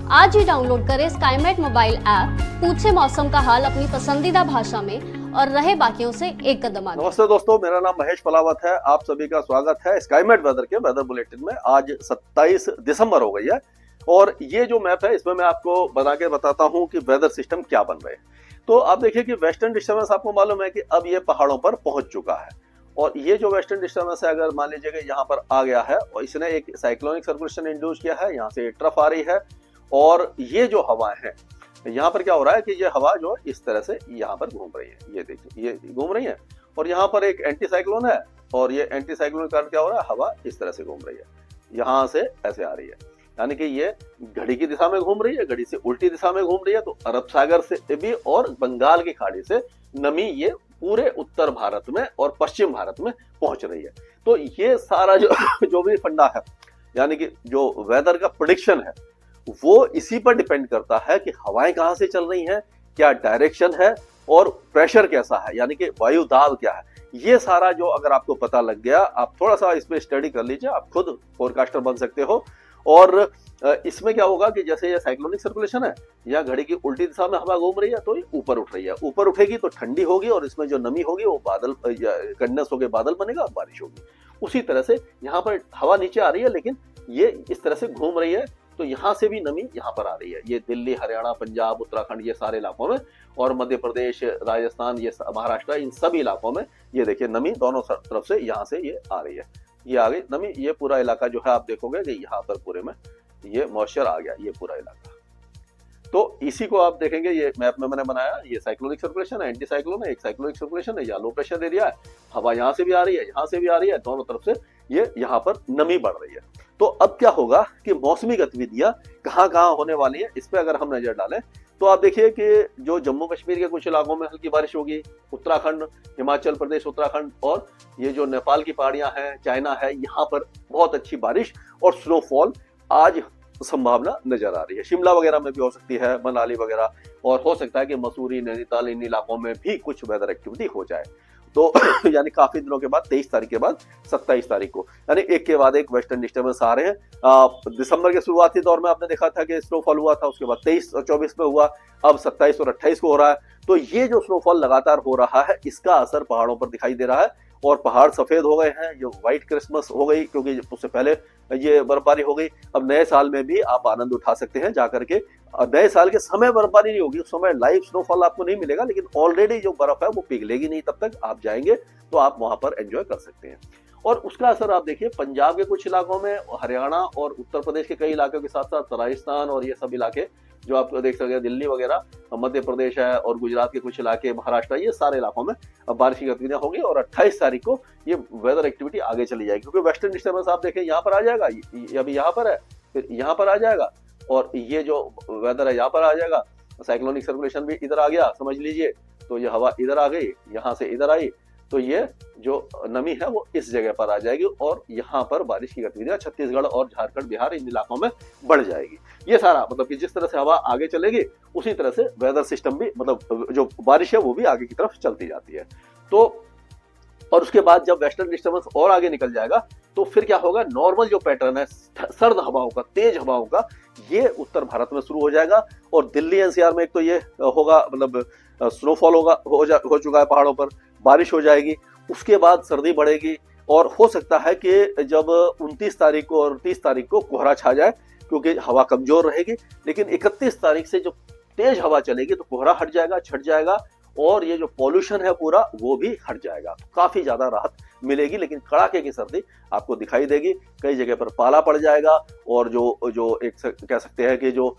आज ही डाउनलोड करें Skymet mobile app, पूछे मौसम का हाल अपनी पसंदीदा भाषा में और रहे बाकियों से एक कदम आगे। नमस्ते दोस्तों, मेरा नाम महेश पलावत है। आप सभी का स्वागत है स्काईमेट वेदर के वेदर बुलेटिन में। आज 27 दिसंबर हो गई है और ये जो मैप है इसमें मैं आपको बना के बताता हूँ कि वेदर सिस्टम क्या बन रहे हैं। तो आप देखिए कि वेस्टर्न डिस्टर्बेंस आपको मालूम है कि अब ये पहाड़ों पर पहुंच चुका है और ये जो वेस्टर्न डिस्टर्बेंस है, अगर मान लीजिए कि यहाँ पर आ गया है और इसने एक साइक्लोनिक सर्कुलेशन इंड्यूस किया है, यहाँ से ट्रफ आ रही है और ये जो हवाएं हैं, यहाँ पर क्या हो रहा है कि ये हवा जो इस तरह से यहाँ पर घूम रही है, ये देखिए ये घूम रही है और यहाँ पर एक एंटी साइक्लोन है और ये एंटी साइक्लोन के कारण क्या हो रहा है, हवा इस तरह से घूम रही है, यहाँ से ऐसे आ रही है, यानी कि ये घड़ी की दिशा में घूम रही है, घड़ी से उल्टी दिशा में घूम रही है। तो अरब सागर से भी और बंगाल की खाड़ी से नमी ये पूरे उत्तर भारत में और पश्चिम भारत में पहुंच रही है। तो ये सारा जो भी फंडा है, यानी कि जो वेदर का प्रेडिक्शन है, वो इसी पर डिपेंड करता है कि हवाएं कहां से चल रही हैं, क्या डायरेक्शन है और प्रेशर कैसा है, यानी कि वायु दाब क्या है। ये सारा जो अगर आपको पता लग गया, आप थोड़ा सा इस पे स्टडी कर लीजिए, आप खुद फोरकास्टर बन सकते हो। और इसमें क्या होगा कि जैसे ये साइक्लोनिक सर्कुलेशन है, या घड़ी की उल्टी दिशा में हवा घूम रही है तो ये ऊपर उठ रही है, ऊपर उठेगी तो ठंडी होगी और इसमें जो नमी होगी वो बादल कंडेंस होकर बादल बनेगा और बारिश होगी। उसी तरह से यहाँ पर हवा नीचे आ रही है लेकिन ये इस तरह से घूम रही है, तो यहाँ से भी नमी यहाँ पर आ रही है। ये दिल्ली, हरियाणा, पंजाब, उत्तराखंड, ये सारे इलाकों में और मध्य प्रदेश, राजस्थान, ये महाराष्ट्र, इन सभी इलाकों में ये देखिए नमी दोनों तरफ से यहाँ से ये आ रही है, ये आ गई नमी। ये पूरा इलाका जो है आप देखोगे कि यहाँ पर पूरे में ये मॉइस्चर आ गया, ये पूरा इलाका। तो इसी को आप देखेंगे, ये मैप में मैंने बनाया, ये साइक्लोनिक सर्कुलेशन है, एंटी साइक्लोन है, एक साइक्लोनिक सर्कुलेशन है, या लो प्रेशर एरिया है, हवा यहाँ से भी आ रही है, यहाँ से भी आ रही है, दोनों तरफ से ये यहाँ पर नमी बढ़ रही है। तो अब क्या होगा कि मौसमी गतिविधियां कहाँ कहाँ होने वाली है, इस पे अगर हम नजर डालें तो आप देखिए कि जो जम्मू कश्मीर के कुछ इलाकों में हल्की बारिश होगी, उत्तराखंड, हिमाचल प्रदेश, उत्तराखंड और ये जो नेपाल की पहाड़ियां हैं, चाइना है, यहाँ पर बहुत अच्छी बारिश और स्नोफॉल आज संभावना नजर आ रही है। शिमला वगैरह में भी हो सकती है, मनाली वगैरह, और हो सकता है कि मसूरी, नैनीताल, इन इलाकों में भी कुछ वेदर एक्टिविटी हो जाए। तो यानी काफी दिनों के बाद 23 तारीख के बाद 27 तारीख को, यानी एक के बाद एक वेस्टर्न डिस्टर्बेंस आ रहे हैं। दिसंबर के शुरुआती दौर में आपने देखा था कि स्नोफॉल हुआ था, उसके बाद 23 और 24 में हुआ, अब 27 और 28 को हो रहा है। तो ये जो स्नोफॉल लगातार हो रहा है, इसका असर पहाड़ों पर दिखाई दे रहा है और पहाड़ सफेद हो गए हैं, जो व्हाइट क्रिसमस हो गई, क्योंकि उससे पहले ये बर्फबारी हो गई। अब नए साल में भी आप आनंद उठा सकते हैं जाकर के। नए साल के समय बर्फबारी नहीं होगी, उस समय लाइव स्नोफॉल आपको नहीं मिलेगा, लेकिन ऑलरेडी जो बर्फ है वो पिघलेगी नहीं, तब तक आप जाएंगे तो आप वहां पर एंजॉय कर सकते हैं। और उसका असर आप देखिए पंजाब के कुछ इलाकों में, हरियाणा और उत्तर प्रदेश के कई इलाकों के साथ साथ राजस्थान और ये सब इलाके जो आप देख सकते हैं, दिल्ली वगैरह, मध्य प्रदेश है और गुजरात के कुछ इलाके, महाराष्ट्र, ये सारे इलाकों में बारिश की गतिविधियां होगी और 28 तारीख को ये वेदर एक्टिविटी आगे चली जाएगी, क्योंकि वेस्टर्न डिस्टर्बेंस आप देखें यहाँ पर आ जाएगा, ये अभी यहाँ पर है, फिर यहाँ पर आ जाएगा और ये जो वेदर है यहाँ पर आ जाएगा। साइक्लोनिक सर्कुलेशन भी इधर आ गया, समझ लीजिए, तो ये हवा इधर आ गई, यहाँ से इधर आई, तो ये जो नमी है वो इस जगह पर आ जाएगी और यहाँ पर बारिश की गतिविधियां छत्तीसगढ़ और झारखंड, बिहार, इन इलाकों में बढ़ जाएगी। ये सारा मतलब कि जिस तरह से हवा आगे चलेगी उसी तरह से वेदर सिस्टम भी, मतलब जो बारिश है वो भी आगे की तरफ चलती जाती है। तो और उसके बाद जब वेस्टर्न डिस्टर्बेंस और आगे निकल जाएगा तो फिर क्या होगा, नॉर्मल जो पैटर्न है सर्द हवाओं का, तेज हवाओं का, ये उत्तर भारत में शुरू हो जाएगा और दिल्ली एनसीआर में एक तो ये होगा, मतलब स्नोफॉल होगा, हो चुका है, पहाड़ों पर बारिश हो जाएगी। उसके बाद सर्दी बढ़ेगी और हो सकता है कि जब 29 तारीख को और 30 तारीख को कोहरा छा जाए, क्योंकि हवा कमजोर रहेगी, लेकिन 31 तारीख से जो तेज हवा चलेगी तो कोहरा हट जाएगा, छट जाएगा और ये जो पॉल्यूशन है पूरा वो भी हट जाएगा, तो काफी ज्यादा राहत मिलेगी। लेकिन कड़ाके की सर्दी आपको दिखाई देगी, कई जगह पर पाला पड़ जाएगा और जो एक कह सकते हैं कि जो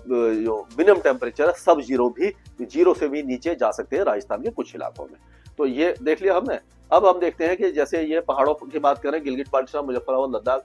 मिनिमम टेम्परेचर है सब जीरो से भी नीचे जा सकते हैं राजस्थान के कुछ इलाकों में। तो ये देख लिया हमने। अब हम देखते हैं कि जैसे ये पहाड़ों की बात करें, गिलगित बाल्टिस्तान, मुजफ्फराबाद, लद्दाख,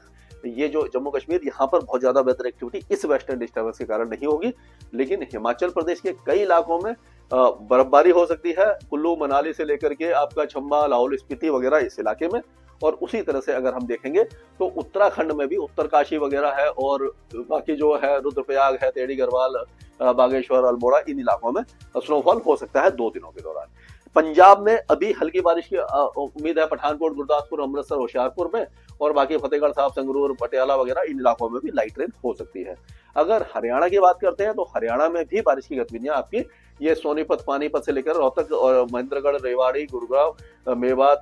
ये जो जम्मू कश्मीर, यहाँ पर बहुत ज्यादा वेदर एक्टिविटी इस वेस्टर्न डिस्टर्बेंस के कारण नहीं होगी, लेकिन हिमाचल प्रदेश के कई इलाकों में बर्फबारी हो सकती है, कुल्लू मनाली से लेकर के आपका चंबा, लाहौल स्पीति वगैरह इस इलाके में। और उसी तरह से अगर हम देखेंगे तो उत्तराखंड में भी उत्तरकाशी वगैरह है और बाकी जो है रुद्रप्रयाग है, टेढ़ी गढ़वाल, बागेश्वर, अल्मोड़ा, इन इलाकों में स्नोफॉल हो सकता है 2 दिनों के दौरान। पंजाब में अभी हल्की बारिश की उम्मीद है, पठानकोट, गुरदासपुर, अमृतसर, होशियारपुर में, और बाकी फतेहगढ़ साहब, संगरूर, पटियाला वगैरह इन इलाकों में भी लाइट रेन हो सकती है। अगर हरियाणा की बात करते हैं तो हरियाणा में भी बारिश की गतिविधियां आपकी ये सोनीपत पानीपत से लेकर रोहतक और महेंद्रगढ़ रेवाड़ी गुरुग्राम मेवात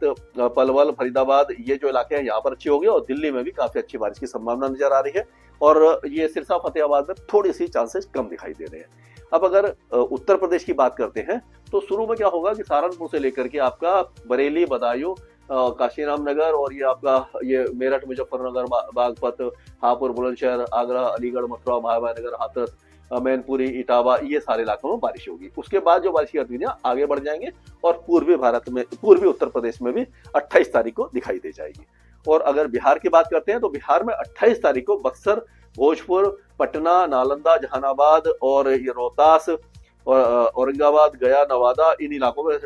पलवल फरीदाबाद ये जो इलाके हैं यहाँ पर अच्छी होगी और दिल्ली में भी काफी अच्छी बारिश की संभावना नजर आ रही है और ये सिरसा फतेहाबाद में थोड़ी सी चांसेस कम दिखाई दे रहे हैं। अब अगर उत्तर प्रदेश की बात करते हैं तो शुरू में क्या होगा कि सहारनपुर से लेकर के आपका बरेली बदायूं काशीराम नगर और ये आपका ये मेरठ मुजफ्फरनगर बागपत हापुड़ बुलंदशहर आगरा अलीगढ़ मथुरा महाबूबनगर हाथरस मैनपुरी इटावा ये सारे इलाकों में बारिश होगी। उसके बाद जो बारिश की गतिविधियां आगे बढ़ जाएंगे और पूर्वी उत्तर प्रदेश में भी 28 तारीख को दिखाई दे जाएगी। और अगर बिहार की बात करते हैं तो बिहार में 28 तारीख को बक्सर भोजपुर पटना नालंदा जहानाबाद और ये रोहतास और औरंगाबाद गया नवादा इन इलाकों में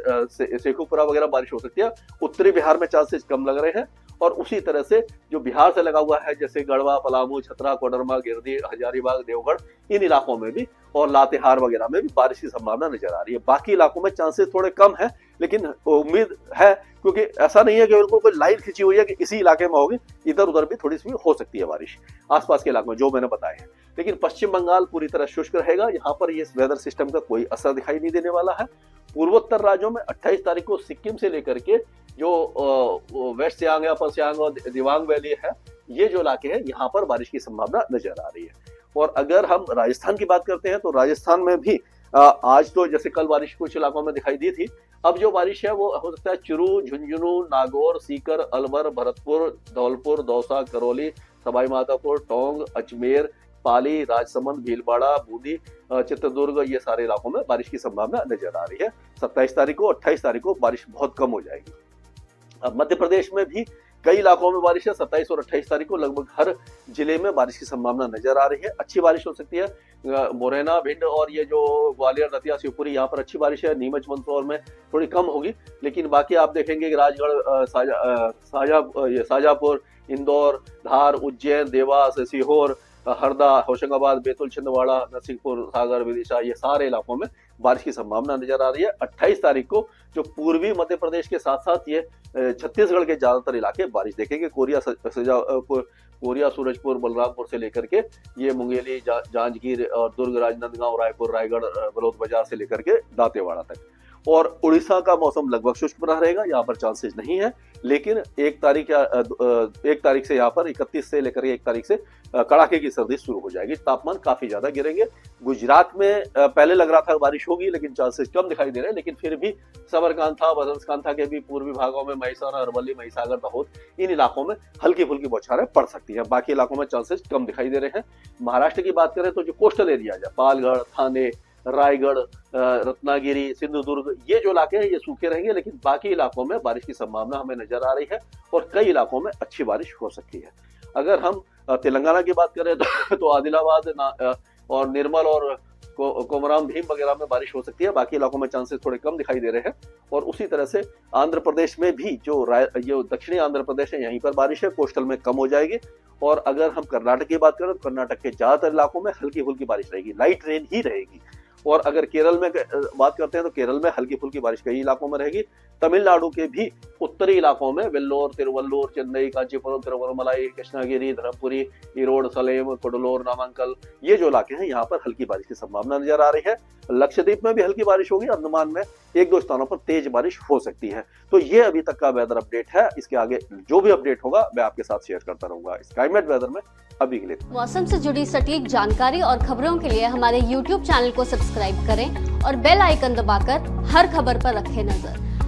शेखुपुरा वगैरह बारिश हो सकती है। उत्तरी बिहार में चांसेस कम लग रहे हैं और उसी तरह से जो बिहार से लगा हुआ है जैसे गढ़वा पलामू छतरा कोडरमा गिरदी हजारीबाग देवगढ़ इन इलाकों में भी और लातेहार वगैरह में भी बारिश की संभावना नजर आ रही है। बाकी इलाकों में चांसेस थोड़े कम है लेकिन उम्मीद है क्योंकि ऐसा नहीं है कि बिल्कुल कोई लाइन खिंची हुई है कि इसी इलाके में होगी, इधर उधर भी थोड़ी सी हो सकती है बारिश आसपास के इलाकों में जो मैंने बताए हैं। लेकिन पश्चिम बंगाल पूरी तरह शुष्क रहेगा, यहाँ पर ये वेदर सिस्टम का कोई असर दिखाई नहीं देने वाला है। पूर्वोत्तर राज्यों में 28 तारीख को सिक्किम से लेकर के जो वेस्ट सियांग या अपर सियांग और दिबांग वैली है ये जो इलाके हैं यहाँ पर बारिश की संभावना नजर आ रही है। और अगर हम राजस्थान की बात करते हैं तो राजस्थान में भी आज तो जैसे कल बारिश कुछ इलाकों में दिखाई दी थी, अब जो बारिश है वो हो सकता है चुरू झुंझुनू नागौर सीकर अलवर भरतपुर धौलपुर दौसा करौली सवाई माधोपुर टोंक अजमेर पाली राजसमंद भीलवाड़ा बूंदी चित्रदुर्ग ये सारे इलाकों में बारिश की संभावना नजर आ रही है। 27 तारीख को 28 तारीख को बारिश बहुत कम हो जाएगी। अब मध्य प्रदेश में भी कई इलाकों में बारिश है। 27 और 28 तारीख को लगभग हर जिले में बारिश की संभावना नजर आ रही है। अच्छी बारिश हो सकती है। मुरैना भिंड और ये जो ग्वालियर दतिया शिवपुरी यहाँ पर अच्छी बारिश है। नीमच मंदसौर में थोड़ी कम होगी लेकिन बाकी आप देखेंगे कि राजगढ़ शाजापुर इंदौर धार उज्जैन देवास सीहोर हरदा होशंगाबाद बैतूल छिंदवाड़ा नरसिंहपुर सागर विदिशा ये सारे इलाकों में बारिश की संभावना नजर आ रही है। 28 तारीख को जो पूर्वी मध्य प्रदेश के साथ साथ ये छत्तीसगढ़ के ज्यादातर इलाके बारिश देखेंगे। कोरिया सूरजपुर बलरामपुर से लेकर के ये मुंगेली जांजगीर और दुर्ग राजनांदगांव रायपुर रायगढ़ बलौद बाजार से लेकर के दांतेवाड़ा तक। और उड़ीसा का मौसम लगभग शुष्क बना रहेगा, यहाँ पर चांसेस नहीं है। लेकिन 1 तारीख से यहाँ पर 31 से लेकर 1 तारीख से कड़ाके की सर्दी शुरू हो जाएगी। तापमान काफी ज्यादा गिरेंगे। गुजरात में पहले लग रहा था बारिश होगी लेकिन चांसेस कम दिखाई दे रहे हैं, लेकिन फिर भी सबरकांठा बनासकांठा के भी पूर्वी भागों में महिसाना अरवली महिसागर दाहोद इन इलाकों में हल्की फुल्की बौछारें पड़ सकती है। बाकी इलाकों में चांसेस कम दिखाई दे रहे हैं। महाराष्ट्र की बात करें तो जो कोस्टल एरिया है पालगढ़ थाने रायगढ़ रत्नागिरी सिंधुदुर्ग ये जो इलाके हैं ये सूखे रहेंगे, लेकिन बाकी इलाकों में बारिश की संभावना हमें नजर आ रही है और कई इलाकों में अच्छी बारिश हो सकती है। अगर हम तेलंगाना की बात करें तो आदिलाबाद और निर्मल और कोमराम भीम वगैरह में बारिश हो सकती है। बाकी इलाकों में चांसेस थोड़े कम दिखाई दे रहे हैं। और उसी तरह से आंध्र प्रदेश में भी जो दक्षिणी आंध्र प्रदेश है यहीं पर बारिश है, कोस्टल में कम हो जाएगी। और अगर हम कर्नाटक की बात करें तो कर्नाटक के ज्यादातर इलाकों में हल्की फुल्की बारिश रहेगी, लाइट रेन ही रहेगी। और अगर केरल में बात करते हैं तो केरल में हल्की फुल्की बारिश कई इलाकों में रहेगी। तमिलनाडु के भी उत्तरी इलाकों में वेल्लोर तिरुवल्लूर चेन्नई कांचीपुरम तिरुवन्नमलाई कृष्णागिरी धर्मपुरी ईरोड सलेम कोडलोर नामांकल ये जो इलाके हैं यहाँ पर हल्की बारिश की संभावना नजर आ रही है। लक्षद्वीप में भी हल्की बारिश होगी, अंडमान में 1-2 स्थानों पर तेज बारिश हो सकती है। तो ये अभी तक का वेदर अपडेट है। इसके आगे जो भी अपडेट होगा मैं आपके साथ शेयर करता रहूंगा स्काईमेट वेदर में। अभी के लिए मौसम से जुड़ी सटीक जानकारी और खबरों के लिए हमारे YouTube चैनल को सब्सक्राइब करें और बेल आइकन दबाकर हर खबर पर रखें नजर।